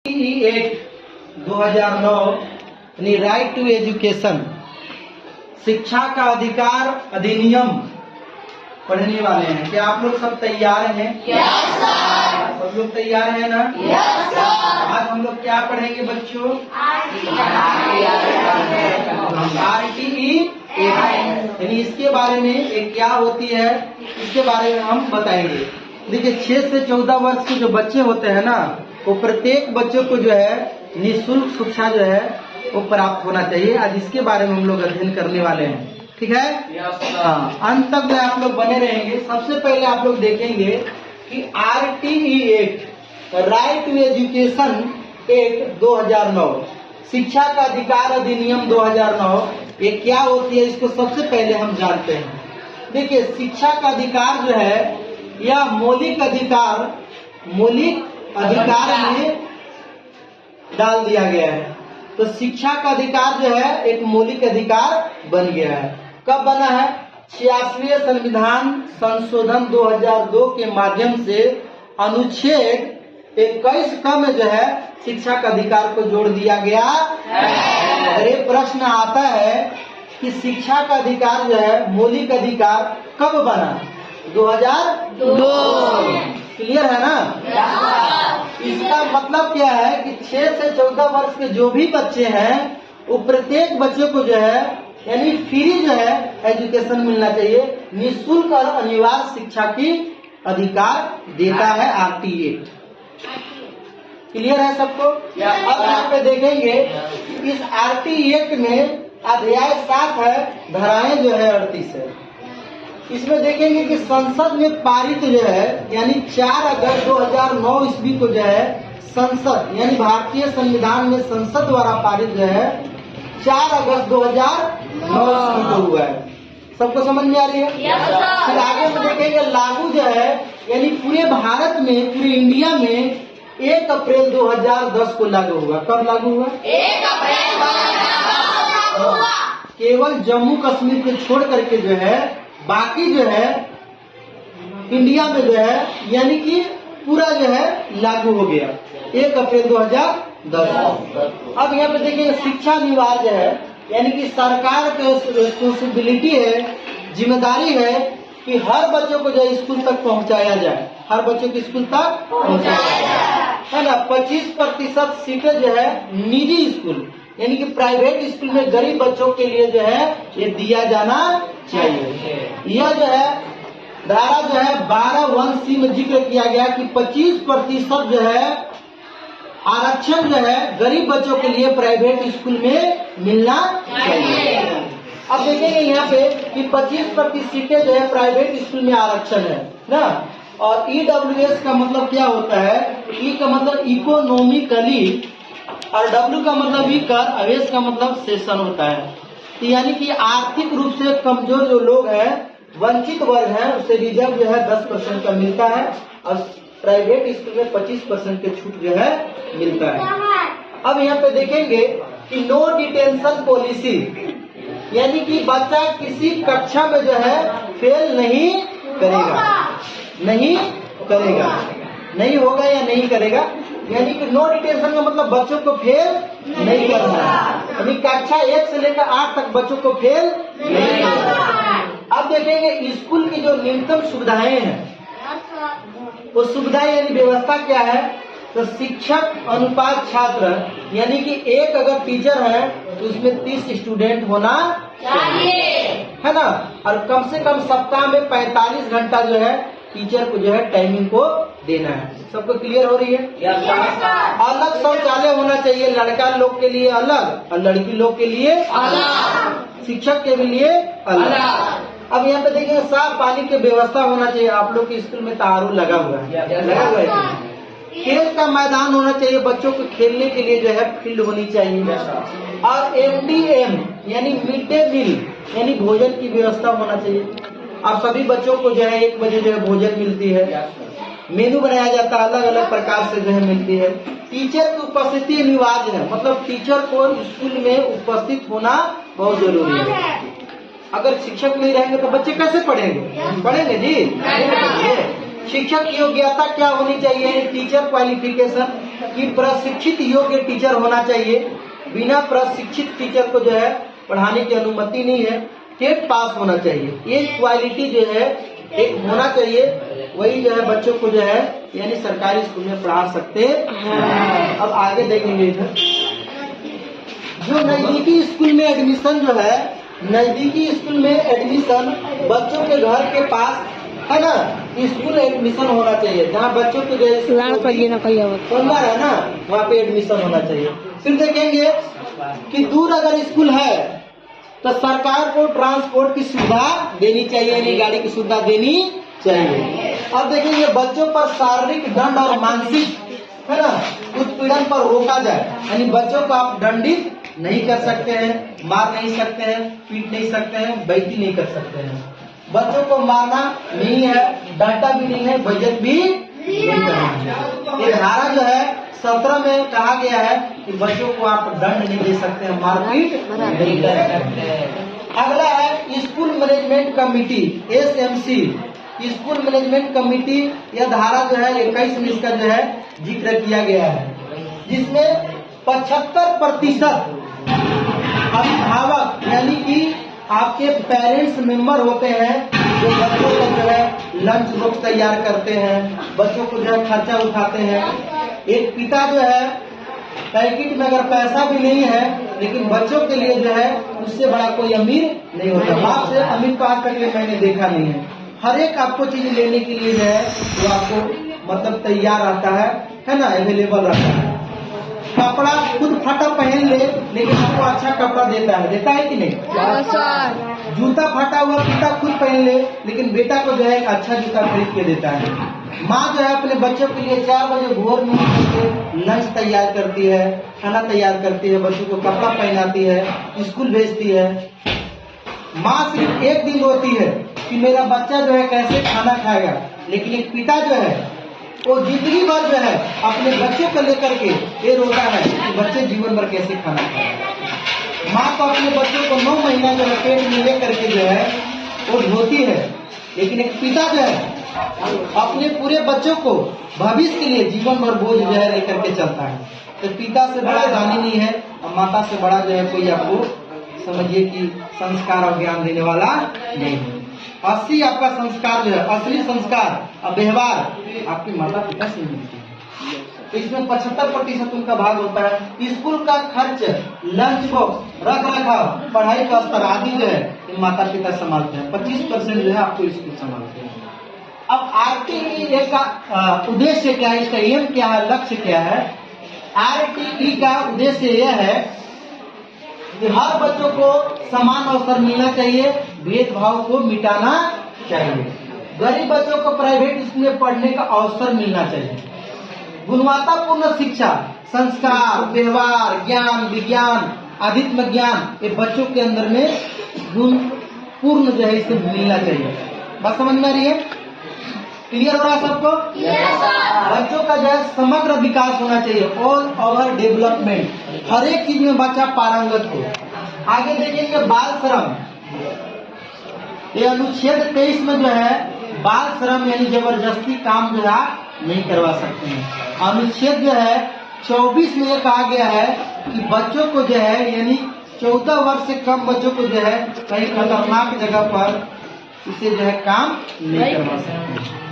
8 2009 यानी right to education शिक्षा का अधिकार अधिनियम पढ़ने वाले हैं। क्या आप लोग सब तैयार हैं? Yes sir. सब लोग तैयार हैं ना? Yes sir. आज हम लोग क्या पढ़ेंगे बच्चों? RTE यानी इसके बारे में एक क्या होती है इसके बारे में हम बताएंगे। देखिए 6 से 14 वर्ष के जो बच्चे होते हैं ना, वो प्रत्येक बच्चों को जो है निःशुल्क शिक्षा जो है वो प्राप्त होना चाहिए। आज इसके बारे में हम लोग अध्ययन करने वाले हैं, ठीक है? हाँ, अंत तक जो आप लोग बने रहेंगे। सबसे पहले आप लोग देखेंगे कि RTE act right to education act 2009 शिक्षा का अधिकार अधिनियम 2009 ये क्या होती है, इसको सबसे पहले हम जानते हैं। देखिए शिक्षा का अधिकार जो है यह मौलिक अधिकार में डाल दिया गया है। तो शिक्षा का अधिकार जो है एक मौलिक अधिकार बन गया है। कब बना है? 86वें संविधान संशोधन 2002 के माध्यम से अनुच्छेद 21 क में जो है शिक्षा का अधिकार को जोड़ दिया गया है। अरे प्रश्न आता है कि शिक्षा का अधिकार जो है मौलिक अधिकार कब बना? 2002। क्लियर है ना? इसका मतलब क्या है कि 6 से 14 वर्ष के जो भी बच्चे हैं वो प्रत्येक बच्चे को जो है यानी फ्री जो है एजुकेशन मिलना चाहिए। निःशुल्क और अनिवार्य शिक्षा की अधिकार देता है RTE। क्लियर है सबको? अब यहाँ पे देखेंगे इस RTE एक्ट में अध्याय 7 है, धाराएं जो है 38 है। इसमें देखेंगे कि संसद में पारित जो है यानी 4 अगस्त 2009 ईस्वी को जो है संसद यानी भारतीय संविधान में संसद द्वारा पारित जो है 4 अगस्त 2009 ईस्वी को हुआ है। सबको समझ में आ रही है? फिर आगे में देखेंगे लागू जो है यानी पूरे भारत में पूरे इंडिया में 1 अप्रैल 2010 को लागू हुआ। कब लागू हुआ? 1 अप्रैल 2010 हुआ। केवल जम्मू कश्मीर को छोड़ करके जो है बाकी जो है इंडिया में जो है यानी कि पूरा जो है लागू हो गया 1 अप्रैल 2010। अब यहाँ पे देखिए शिक्षा अनिवार्य है यानी कि सरकार का रिस्पॉन्सिबिलिटी है, जिम्मेदारी है कि हर बच्चों को जो है स्कूल तक पहुंचाया जाए। हर बच्चों को स्कूल तक पहुंचाया जाए, है ना? 25% सीटें जो है निजी स्कूल यानी कि प्राइवेट स्कूल में गरीब बच्चों के लिए जो है ये दिया जाना चाहिए। यह जो है धारा जो है 12(1)(c) में जिक्र किया गया कि 25% जो है आरक्षण जो है गरीब बच्चों के लिए प्राइवेट स्कूल में मिलना चाहिए। अब देखेंगे यहाँ पे कि 25% सीटें जो है प्राइवेट स्कूल में आरक्षण है ना। और EWS का मतलब क्या होता है? E का मतलब इकोनॉमिकली और W का मतलब विकर और S का मतलब सेशन होता है। यानी कि आर्थिक रूप से कमजोर जो लोग हैं, वंचित वर्ग हैं, उसे रिजर्व जो है 10% का मिलता है और प्राइवेट स्कूल में 25% के छूट जो है मिलता है। अब यहाँ पे देखेंगे कि नो डिटेंशन पॉलिसी यानी कि बच्चा किसी कक्षा में जो है फेल नहीं नहीं होगा या नहीं करेगा। यानी कि नो डिटेंशन का मतलब बच्चों को फेल नहीं करना है। यानी कक्षा 1 से लेकर 8 तक बच्चों को फेल नहीं करना। अब देखेंगे स्कूल की जो न्यूनतम सुविधाएं हैं वो सुविधाएं यानी व्यवस्था क्या है? तो शिक्षक अनुपात छात्र यानी कि एक अगर टीचर है तो उसमें 30 स्टूडेंट होना चाहिए, है ना? और कम से कम सप्ताह में 45 घंटा जो है टीचर को जो है टाइमिंग को देना है। सबको क्लियर हो रही है? अलग शौचालय होना चाहिए, लड़का लोग के लिए अलग और लड़की लोग के लिए अलग, शिक्षक के लिए अलग। अब यहाँ पे देखिए साफ पानी की व्यवस्था होना चाहिए। आप लोग के स्कूल में तारू लगा हुआ है। खेल का मैदान होना चाहिए, बच्चों को खेलने के लिए जो है फील्ड होनी चाहिए। और MDM यानी मिड डे मील यानी भोजन की व्यवस्था होना चाहिए। अब सभी बच्चों को जो है 1 बजे जो है भोजन मिलती है। मेनू बनाया जाता है, अलग अलग प्रकार से जो है मिलती है। टीचर की उपस्थिति अनिवार्य है, मतलब टीचर को स्कूल में उपस्थित होना बहुत जरूरी है। अगर शिक्षक नहीं रहेंगे तो बच्चे कैसे पढ़ेंगे जी? शिक्षक योग्यता क्या होनी चाहिए? टीचर क्वालिफिकेशन की प्रशिक्षित योग्य टीचर होना चाहिए। बिना प्रशिक्षित टीचर को जो है पढ़ाने की अनुमति नहीं है। टेट पास होना चाहिए। ये क्वालिटी जो है एक होना चाहिए, वही जो है बच्चों को जो है यानी सरकारी स्कूल में पढ़ा सकते हैं। अब आगे देखेंगे इधर जो नजदीकी स्कूल में एडमिशन जो है, नजदीकी स्कूल में एडमिशन बच्चों के घर के पास है ना, स्कूल एडमिशन होना चाहिए जहाँ बच्चों को जो सुंदर है ना वहाँ पे एडमिशन होना चाहिए। फिर देखेंगे कि दूर अगर स्कूल है तो सरकार को ट्रांसपोर्ट की सुविधा देनी चाहिए, यानी गाड़ी की सुविधा देनी चाहिए। अब देखेंगे बच्चों पर शारीरिक दंड और मानसिक है ना उत्पीड़न पर रोका जाए, यानी बच्चों को आप दंडित नहीं कर सकते हैं, मार नहीं सकते हैं, पीट नहीं सकते हैं, बेइज्जती नहीं कर सकते हैं। बच्चों को मारना नहीं है, डांटा भी नहीं है, बेइज्जत भी नहीं करना है। ये धारा जो है 17 में कहा गया है कि बच्चों को आप दंड नहीं दे सकते हैं, मारपीट नहीं कर सकते हैं। अगला है school management committee SMC। School management committee यह धारा जो है 21 में इसका जो है जिक्र किया गया है, जिसमें 75% अभिभावक यानी कि आपके पेरेंट्स मेंबर होते हैं जो बच्चों को जो है लंच बॉक्स तैयार करते हैं, बच्चों को जो है खर्चा उठाते हैं। एक पिता जो है पैकेट में अगर पैसा भी नहीं है लेकिन बच्चों के लिए जो है उससे बड़ा कोई अमीर नहीं होता। बाप से अमीर को आज तक मैंने देखा नहीं है। हर एक आपको चीज लेने के लिए जो है वो आपको मतलब तैयार रहता है ना, अवेलेबल रहता है। कपड़ा खुद फटा पहन ले लेकिन आपको अच्छा कपड़ा देता है कि नहीं? जूता फटा हुआ पिता खुद पहन ले लेकिन बेटा को जो है एक अच्छा जूता खरीद के देता है। माँ जो है अपने बच्चों के लिए 4 बजे भोर में लंच तैयार करती है, खाना तैयार करती है, बच्चों को कपड़ा पहनाती है, स्कूल भेजती है। माँ सिर्फ एक दिन रोती है कि मेरा बच्चा जो है कैसे खाना खाएगा, लेकिन एक पिता जो है वो जिंदगी भर जो है अपने बच्चे को लेकर के ये रोता है कि बच्चे जीवन भर कैसे खाना खाएंगे। माँ तो अपने बच्चों को 9 महीना जो है पेट में लेकर के जो है वो ढोती है, लेकिन एक पिता जो है अपने पूरे बच्चों को भविष्य के लिए जीवन भर बोझ जो है लेकर के चलता है। तो पिता से बड़ा दानी नहीं है और माता से बड़ा जो है कोई आपको समझिए कि संस्कार और ज्ञान देने वाला नहीं है। असली आपका संस्कार जो है, असली संस्कार और व्यवहार आपके माता पिता से मिलती है। तो इसमें 75% उनका भाग होता है। स्कूल का खर्च, लंच बॉक्स, रख रखाव, पढ़ाई का स्तर आदि जो है ये माता पिता संभालते हैं। 25% जो है आपको स्कूल संभालते हैं। अब RTE का उद्देश्य क्या है, इसका एम क्या है, लक्ष्य क्या है? RTE का उद्देश्य यह है कि हर बच्चों को समान अवसर मिलना चाहिए, भेदभाव को मिटाना चाहिए, गरीब बच्चों को प्राइवेट स्कूल में पढ़ने का अवसर मिलना चाहिए, गुणवत्तापूर्ण शिक्षा, संस्कार, व्यवहार, ज्ञान, विज्ञान, अध्यात्म ज्ञान ये बच्चों के अंदर में गुण पूर्ण जो है इसे मिलना चाहिए। बात समझ में आ रही है? क्लियर हो रहा है सबको? बच्चों का जो है समग्र विकास होना चाहिए, ऑल ओवर डेवलपमेंट, हर एक चीज में बच्चा पारंगत हो। आगे देखेंगे बाल श्रम। ये अनुच्छेद 23 में जो है बाल श्रम यानी जबरदस्ती काम जो है नहीं करवा सकते हैं। अनुच्छेद जो है 24 में ये कहा गया है कि बच्चों को जो है यानी 14 वर्ष से कम बच्चों को जो है कहीं खतरनाक जगह पर इसे जो है काम नहीं करवा सकते।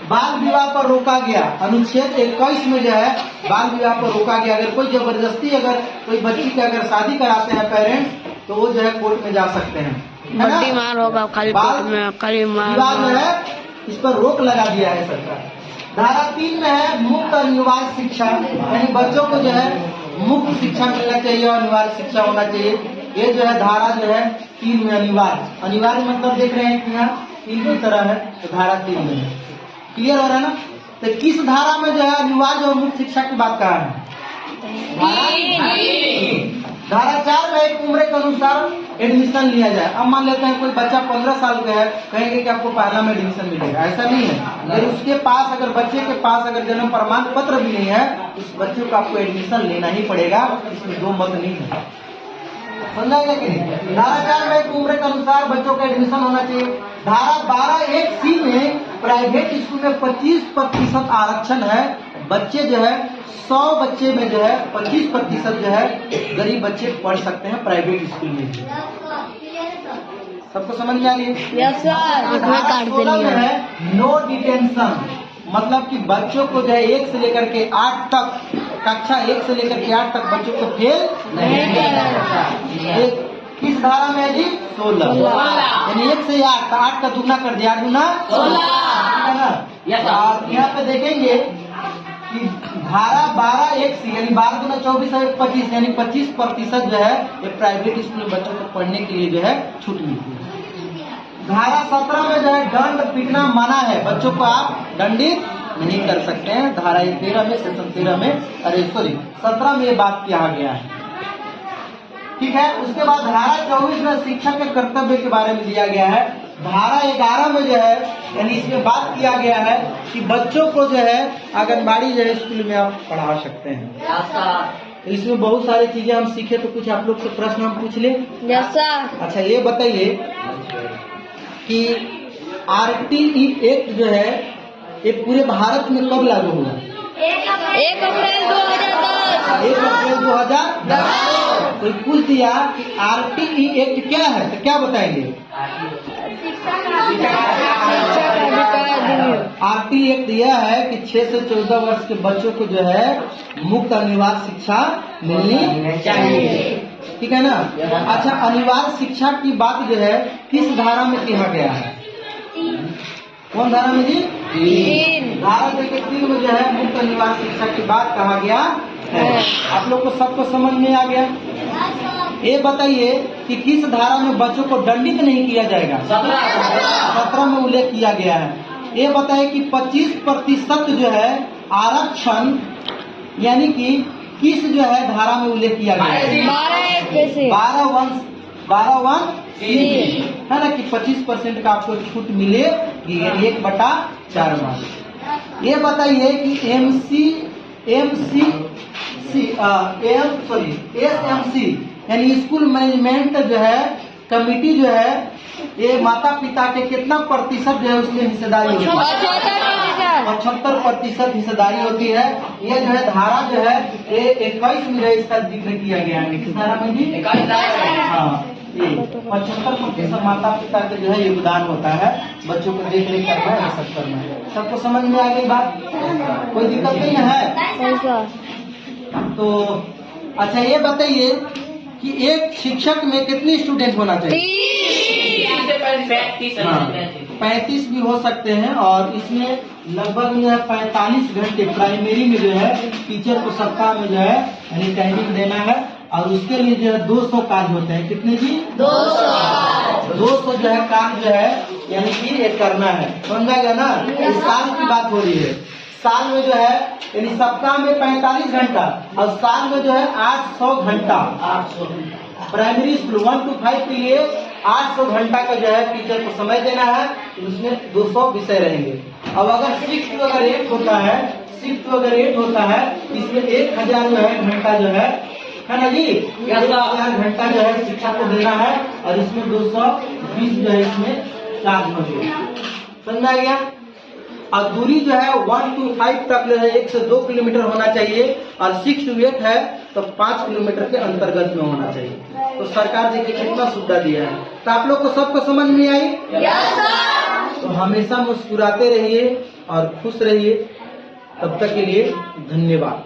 बाल विवाह पर रोका गया, अनुच्छेद 21 में जो है बाल विवाह पर रोका गया। अगर कोई जबरदस्ती अगर कोई बच्ची की अगर शादी कराते हैं पेरेंट्स तो वो जो है कोर्ट में जा सकते हैं, है ना? बीमार होगा खाली पेट में, खाली विवाह जो है इस पर रोक लगा दिया है सरकार। धारा 3 में है मुफ्त अनिवार्य शिक्षा, यानी बच्चों को जो है मुफ्त शिक्षा मिलना चाहिए, अनिवार्य शिक्षा होना चाहिए। ये जो है धारा जो है 3 में अनिवार्य मतलब देख रहे हैं कि यहाँ 3 की तरह है तो धारा 3 में है। क्लियर हो रहा है ना? तो किस धारा में जो है अनिवार्य और मुफ्त शिक्षा की बात कहा है? धारा 4 में एक उम्र के अनुसार एडमिशन लिया जाए। अब मान लेते हैं कोई बच्चा 15 साल का है, कहेंगे कि आपको पहला में एडमिशन मिलेगा, ऐसा नहीं है। अगर उसके पास अगर बच्चे के पास अगर जन्म प्रमाण पत्र भी नहीं है उस बच्चे को आपको एडमिशन लेना ही पड़ेगा, इसमें 2 मत नहीं है। समझाएगा कि नहीं? धारा 4 में एक उम्र के अनुसार बच्चों का एडमिशन होना चाहिए। धारा 12(1)(c) में प्राइवेट स्कूल में 25% आरक्षण है। बच्चे जो है 100 बच्चे में जो है 25% जो है गरीब बच्चे पढ़ सकते हैं प्राइवेट स्कूल में। सबको समझ में आ रही है? Yes sir. धारा 16 में है नो डिटेंशन, मतलब कि बच्चों को जो है 1 से लेकर के 8 तक, कक्षा 1 से लेकर के 8 तक बच्चों को फेल नहीं किया। किस धारा में है जी? 16। यानी 1 से 8 का दुगना कर दिया, 8 दूना 16। और यहाँ पे देखेंगे कि धारा 12(1) से यानी 12 दूना 24 और 25 यानी 25% जो है ये प्राइवेट स्कूल में बच्चों को पढ़ने के लिए जो है छूट मिलती है। धारा 17 में जो है दंड पीटना मना है, बच्चों को आप दंडित नहीं कर सकते हैं। धारा 13 में, सेक्शन 13 में, 17 में ये बात किया गया है। ठीक है। उसके बाद धारा 24 में शिक्षक के कर्तव्य के बारे में दिया गया है। धारा 11 में जो है यानी इसमें बात किया गया है कि बच्चों को जो है आंगनबाड़ी जो है स्कूल में आप पढ़ा सकते हैं। तो इसमें बहुत सारी चीजें हम सीखे, तो कुछ आप लोग से प्रश्न हम पूछ लें। Yes sir. अच्छा ये बताइए कि RTE एक्ट जो है ये पूरे भारत में कब लागू हुआ? 1 अप्रैल 2010। 1 अप्रैल 2010। कोई पूछ दिया कि RTE एक्ट क्या है तो क्या बताएंगे? RTE एक्ट यह है कि 6 से 14 वर्ष के बच्चों को जो है मुफ्त अनिवार्य शिक्षा मिलनी चाहिए। ठीक है ना? अच्छा, अनिवार्य शिक्षा की बात जो है किस धारा में कहा गया है? कौन धारा में जी? 3। धारा 3 में जो है मुफ्त अनिवार्य शिक्षा की बात कहा गया है। आप लोग को सबको समझ में आ गया? ये बताइए कि किस धारा में बच्चों को दंडित नहीं किया जाएगा? 17 में उल्लेख किया गया है। ये बताइए कि 25% जो है आरक्षण यानी कि किस जो है धारा में उल्लेख किया गया है? 12(1) है ना कि 25% का आपको छूट मिलेगी, 1/4 मार्क्स। ये बताइए कि SMC यानी स्कूल मैनेजमेंट जो है कमेटी जो है ये माता पिता के कितना प्रतिशत जो है उसमें हिस्सेदारी होती है? 75% हिस्सेदारी होती है। ये जो है धारा जो है ये 21 में इसका जिक्र किया गया है। किस धारा में जी? 21। हाँ, ये 75% माता पिता के जो है योगदान होता है बच्चों को देख रेख करना है, सब करना है। सबको समझ में आ गई बात? कोई दिक्कत नहीं है? तो अच्छा ये बताइए कि एक शिक्षक में कितने स्टूडेंट होना चाहिए? 35 भी हो सकते हैं। और इसमें लगभग जो है 45 घंटे प्राइमरी में जो है टीचर को सप्ताह में जो है यानी टाइमिंग देना है। और उसके लिए जो है 200 कार्य होते हैं। कितने जी? 200 जो है कार्य जो है यानी कि ये करना है। समझा गया ना? इस साल की बात हो रही है। साल में जो है यानी सप्ताह में 45 घंटा और साल में जो है 800 घंटा। प्राइमरी स्कूल 1 to 5 के लिए 800 घंटा का जो है टीचर को समय देना है। उसमें 200 विषय रहेंगे। अब अगर शिफ्ट वगैरह 8 होता है इसमें 1000 जो है घंटा जो है ना जी? 1000 घंटा जो है शिक्षा को देना है और इसमें 220 जो है इसमें चार्ज होगी। समझा गया? और दूरी जो है 1 to 5 तक जो है 1 से 2 किलोमीटर होना चाहिए और 6 to 8 है तो 5 किलोमीटर के अंतर्गत में होना चाहिए। तो सरकार देखिए कितना सुविधा दिया है। तो आप लोग को सबको समझ में आई? तो हमेशा मुस्कुराते रहिए और खुश रहिए। तब तक के लिए धन्यवाद।